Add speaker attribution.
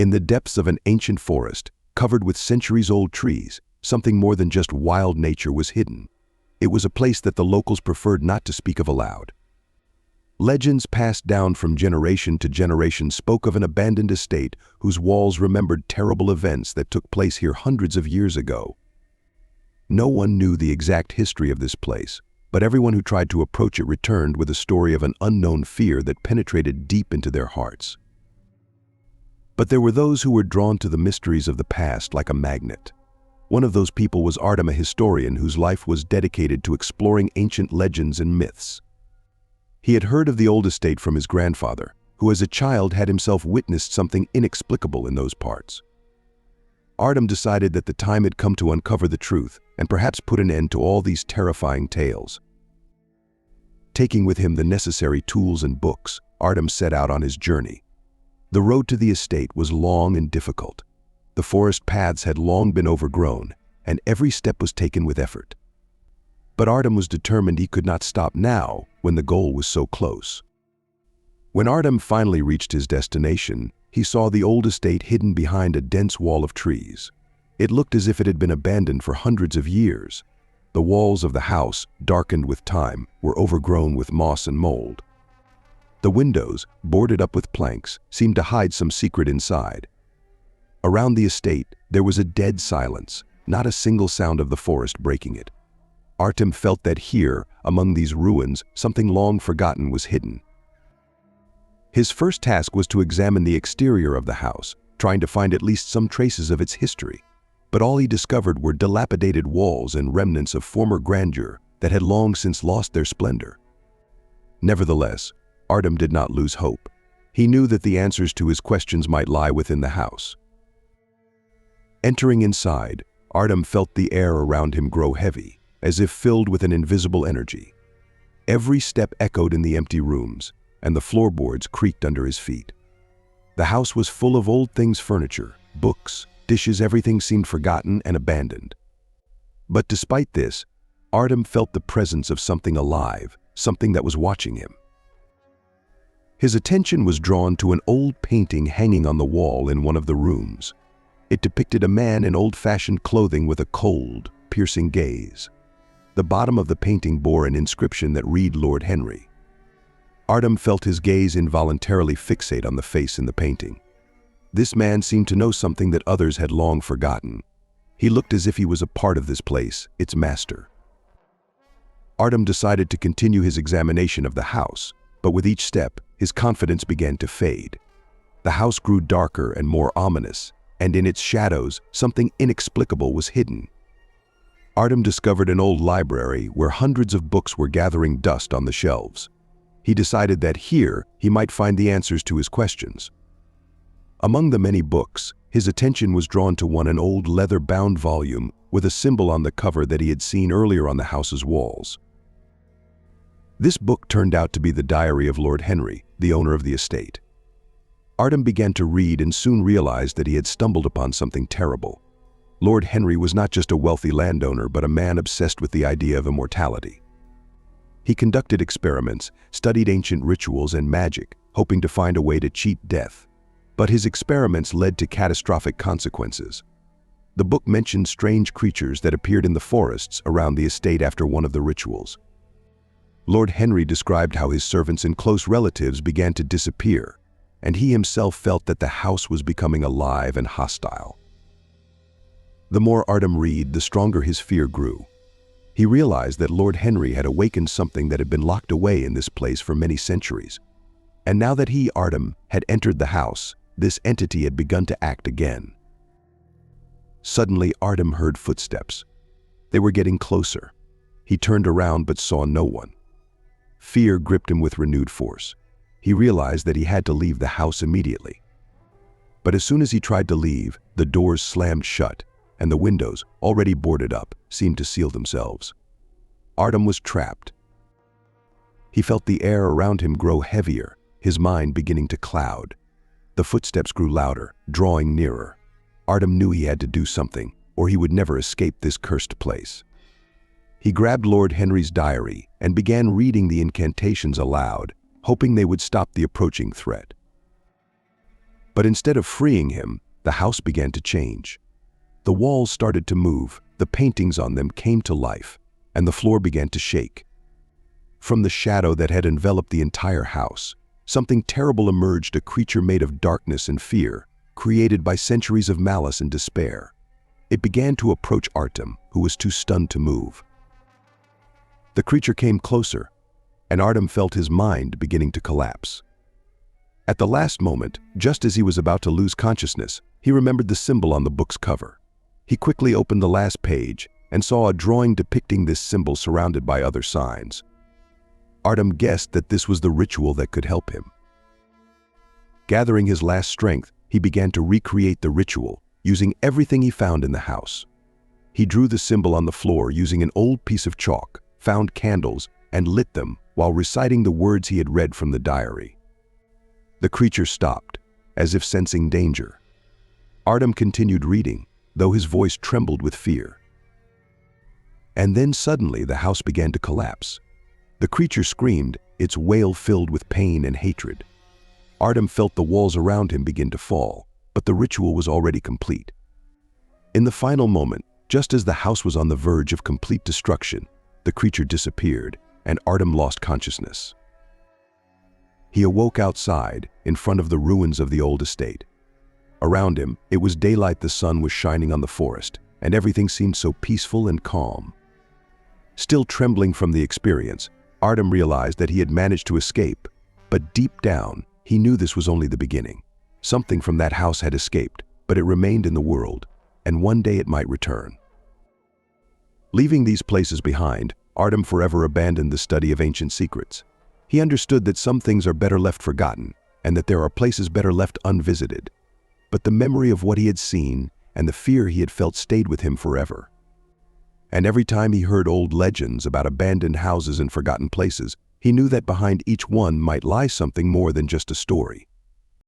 Speaker 1: In the depths of an ancient forest, covered with centuries-old trees, something more than just wild nature was hidden. It was a place that the locals preferred not to speak of aloud. Legends passed down from generation to generation spoke of an abandoned estate whose walls remembered terrible events that took place here hundreds of years ago. No one knew the exact history of this place, but everyone who tried to approach it returned with a story of an unknown fear that penetrated deep into their hearts. But there were those who were drawn to the mysteries of the past like a magnet. One of those people was Artem, a historian whose life was dedicated to exploring ancient legends and myths. He had heard of the old estate from his grandfather, who as a child had himself witnessed something inexplicable in those parts. Artem decided that the time had come to uncover the truth and perhaps put an end to all these terrifying tales. Taking with him the necessary tools and books, Artem set out on his journey. The road to the estate was long and difficult. The forest paths had long been overgrown, and every step was taken with effort. But Artem was determined he could not stop now when the goal was so close. When Artem finally reached his destination, he saw the old estate hidden behind a dense wall of trees. It looked as if it had been abandoned for hundreds of years. The walls of the house, darkened with time, were overgrown with moss and mold. The windows, boarded up with planks, seemed to hide some secret inside. Around the estate, there was a dead silence, not a single sound of the forest breaking it. Artem felt that here, among these ruins, something long forgotten was hidden. His first task was to examine the exterior of the house, trying to find at least some traces of its history. But all he discovered were dilapidated walls and remnants of former grandeur that had long since lost their splendor. Nevertheless, Artem did not lose hope. He knew that the answers to his questions might lie within the house. Entering inside, Artem felt the air around him grow heavy, as if filled with an invisible energy. Every step echoed in the empty rooms, and the floorboards creaked under his feet. The house was full of old things, furniture, books, dishes. Everything seemed forgotten and abandoned. But despite this, Artem felt the presence of something alive, something that was watching him. His attention was drawn to an old painting hanging on the wall in one of the rooms. It depicted a man in old-fashioned clothing with a cold, piercing gaze. The bottom of the painting bore an inscription that read Lord Henry. Artem felt his gaze involuntarily fixate on the face in the painting. This man seemed to know something that others had long forgotten. He looked as if he was a part of this place, its master. Artem decided to continue his examination of the house, but with each step, his confidence began to fade. The house grew darker and more ominous, and in its shadows, something inexplicable was hidden. Artem discovered an old library where hundreds of books were gathering dust on the shelves. He decided that here he might find the answers to his questions. Among the many books, his attention was drawn to an old leather-bound volume with a symbol on the cover that he had seen earlier on the house's walls. This book turned out to be the diary of Lord Henry, the owner of the estate. Artem began to read and soon realized that he had stumbled upon something terrible. Lord Henry was not just a wealthy landowner, but a man obsessed with the idea of immortality. He conducted experiments, studied ancient rituals and magic, hoping to find a way to cheat death. But his experiments led to catastrophic consequences. The book mentioned strange creatures that appeared in the forests around the estate after one of the rituals. Lord Henry described how his servants and close relatives began to disappear, and he himself felt that the house was becoming alive and hostile. The more Artem read, the stronger his fear grew. He realized that Lord Henry had awakened something that had been locked away in this place for many centuries. And now that he, Artem, had entered the house, this entity had begun to act again. Suddenly, Artem heard footsteps. They were getting closer. He turned around but saw no one. Fear gripped him with renewed force. He realized that he had to leave the house immediately. But as soon as he tried to leave, the doors slammed shut, and the windows, already boarded up, seemed to seal themselves. Artem was trapped. He felt the air around him grow heavier, his mind beginning to cloud. The footsteps grew louder, drawing nearer. Artem knew he had to do something, or he would never escape this cursed place. He grabbed Lord Henry's diary and began reading the incantations aloud, hoping they would stop the approaching threat. But instead of freeing him, the house began to change. The walls started to move, the paintings on them came to life, and the floor began to shake. From the shadow that had enveloped the entire house, something terrible emerged, a creature made of darkness and fear, created by centuries of malice and despair. It began to approach Artem, who was too stunned to move. The creature came closer, and Artem felt his mind beginning to collapse. At the last moment, just as he was about to lose consciousness, he remembered the symbol on the book's cover. He quickly opened the last page and saw a drawing depicting this symbol surrounded by other signs. Artem guessed that this was the ritual that could help him. Gathering his last strength, he began to recreate the ritual, using everything he found in the house. He drew the symbol on the floor using an old piece of chalk, found candles, and lit them while reciting the words he had read from the diary. The creature stopped, as if sensing danger. Artem continued reading, though his voice trembled with fear. And then suddenly the house began to collapse. The creature screamed, its wail filled with pain and hatred. Artem felt the walls around him begin to fall, but the ritual was already complete. In the final moment, just as the house was on the verge of complete destruction, the creature disappeared, and Artem lost consciousness. He awoke outside, in front of the ruins of the old estate. Around him, it was daylight, the sun was shining on the forest, and everything seemed so peaceful and calm. Still trembling from the experience, Artem realized that he had managed to escape, but deep down, he knew this was only the beginning. Something from that house had escaped, but it remained in the world, and one day it might return. Leaving these places behind, Artem forever abandoned the study of ancient secrets. He understood that some things are better left forgotten, and that there are places better left unvisited. But the memory of what he had seen and the fear he had felt stayed with him forever. And every time he heard old legends about abandoned houses and forgotten places, he knew that behind each one might lie something more than just a story.